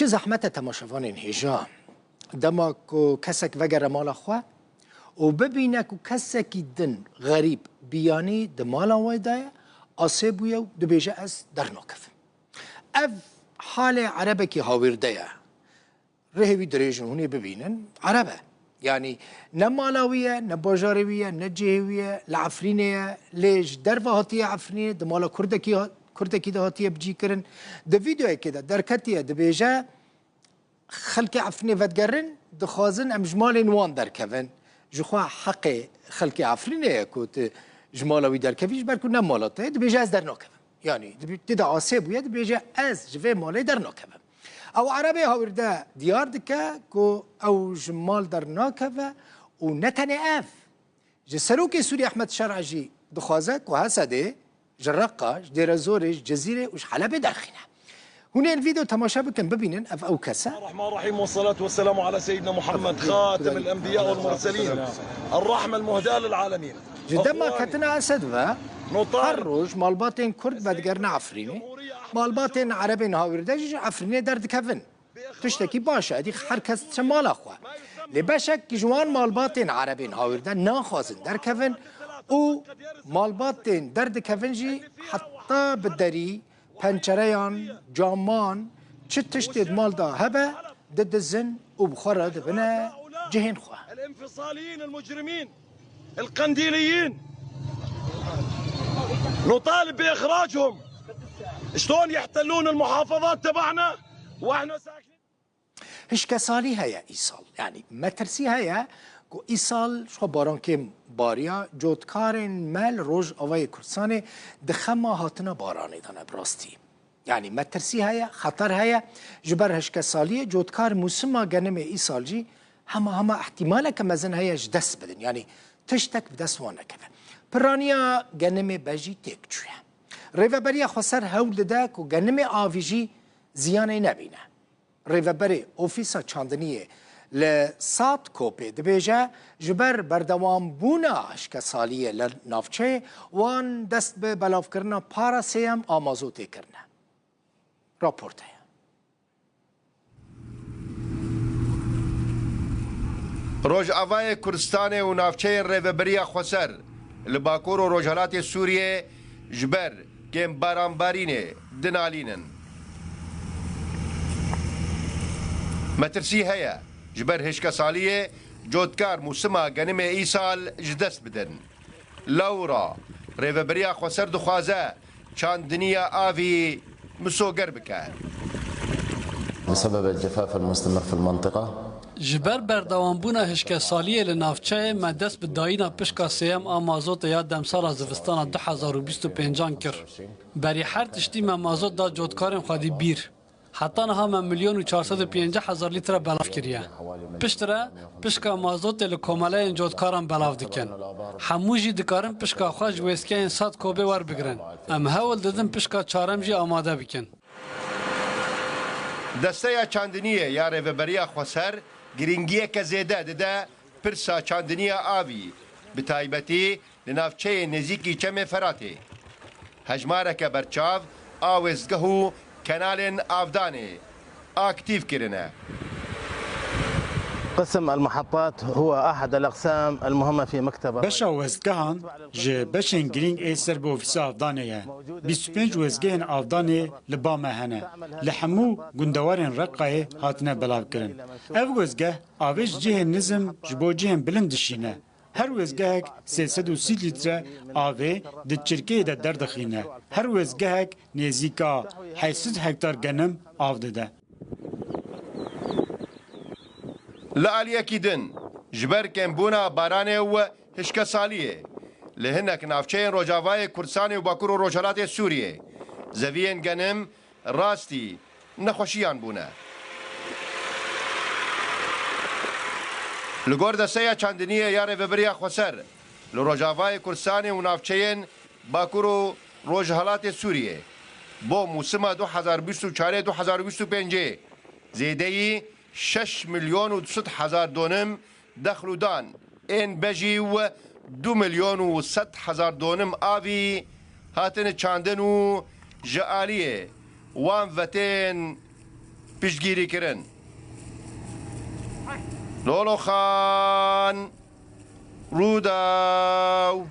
چه زحمت تماشاوان هیجا دما کو کسک وگر مال خوا و ببینه کو کسکی دن غریب بیانی د مالا وایده آسیبویه و دبیجه از در ناکف اف حال عربه که هاورده رهوی دریجون هونی ببینن عربه يعني نمالاوية نباجاروية نجيوية لعفرينية ليش درفا هاتية عفرينية دمالا كردكي ده هاتية بجي كرن ده فيديو كده دركتية ده بيجا خلقي عفرينية فتقرن دخازن ام جمال نوان دركفن جخوا حقي خلقي عفرينية كوت جمالاوي دركفيش بركو نمالاته ده بيجا از در ناكفن يعني ده عاصيبوية ده بيجا از جوه مالي در ناكفن او عربي هاورده ديار دكا كو او جمال در ناكفه و نتني اف جسروكي سوري احمد شرعجي دخازك وهسده جرقه دير زورج جزيره وش حلبه داخله هنا الفيديو تماشا بكم ببينن اف او كسا الرحمن الرحيم والصلاه والسلام على سيدنا محمد خاتم الانبياء والمرسلين الرحمه المهداه للعالمين جدما كتنا اسد حروج مالباتين كرد بدقرنا عفريني مالباتين عربين هاوردج عفريني درد كفن تشتكي باشا دي حركة شمال اخوة لبشك جوان مالباتين عربين هاوردن ناخازن در كفن و مالباتين درد كفن جي حتى بالدري پنچريان جامان چه تشتد مال دا هبه ضد الزن وبخورة دبنا جهين خواه الانفصاليين المجرمين القنديليين نطالب بإخراجهم. شلون يحتلون المحافظات تبعنا واحنا ساكنين؟ هش كسالي هيا إيصال يعني ما ترسي هيا كو إيصال شو باران كم باريا جودكارن مال روج أوي كرساني دخما هاتنا باراني دانا براستي يعني ما ترسي هيا خطر هيا جبر هش كسالي جودكار موسما جنم إيصال جي هما احتمالا كمزن هيا جدس بدن يعني تشتك بدس وانا كذا برانيا جنم بجي تكتشويا ريفابريا خسر هول داك و جنم آفيجي زيانه نبينه ريفابري اوفيسا چاندنيه لسات كوبي دبيجا جبر بردوام بونا اشكساليه لنافچه وان دست به بلاف کرنا پارا سيم آمازوتي کرنا راپورته روج آوای کردستان و نافچه ریوبریا خسر لباکور و روجهلات سوریه جبر کم بارانبارینه دنالینن مترسی هیا جبر هشکا سالیه جودکار موسما گنم ایسال جدست بدن لورا ریوبریا خسر دخوازه چاندنیا آوی مسوگر بکن بسبب الجفاف المستمر في المنطقة جبر بردوانبونا هشکا سالیه لنافچه ما دست به دایینا پشکا سیم آمازوت یاد دمسال زوستان 2025 کر بری هر تشتی ما مازوت دا جودکارم خادی بیر حتی نها ما 1,450,000 لیتر بلاف کریه پشتره پشکا مازوت لکوماله جودکارم بلاف دکن هموجی دکارم پشکا خواج ویسکه این ساد کوبه ور بگرن ام هول دادم پشکا چارم جی آماده بکن دسته چاندنیه یا ریوبریا خسر گرینگیه که زیده ده پرسا چاندنیا آوی بتایبتی لنافچه نزیکی چم فراته هجماره که برچاو آوزگهو کنال آفدانه اکتیف کرنه قسم المحطات هو أحد الأقسام المهمة في مكتب بشا وزگهان جه بشن گرینگ ایسر به اوفیس آفدانه 25 وزگهن آفدانه لبامه هنه لحمو گندوارن رقای هاتنه بلاو کرن او وزگه آوش جه نظم جبو جه بلندشینه هر وزگهک 330 لیتر آوه ده چرکه ده دردخینه هر وزگهک نزیکا 800 هکتار گنم آفده ده لعليا كيدن جبر كمبونا بارانه و هشكا ساليه لهنك نافچين روجاواي كردستان و باكور روجهلات سوريه زوين گنم راستي نخوشيان بونا لگور دسته چاندنیه یا ریوبریا خسر لروجاواي كردستان و نافچين باكور روجهلات سوريه بو موسم 2024-2025 زیدهی 6,200,000 دونم دخل دان این بجی و 2,100,000 دونم آوی هاتن چاندن و جعالیه وان وتین پشتگیری کرن لولو خان روداو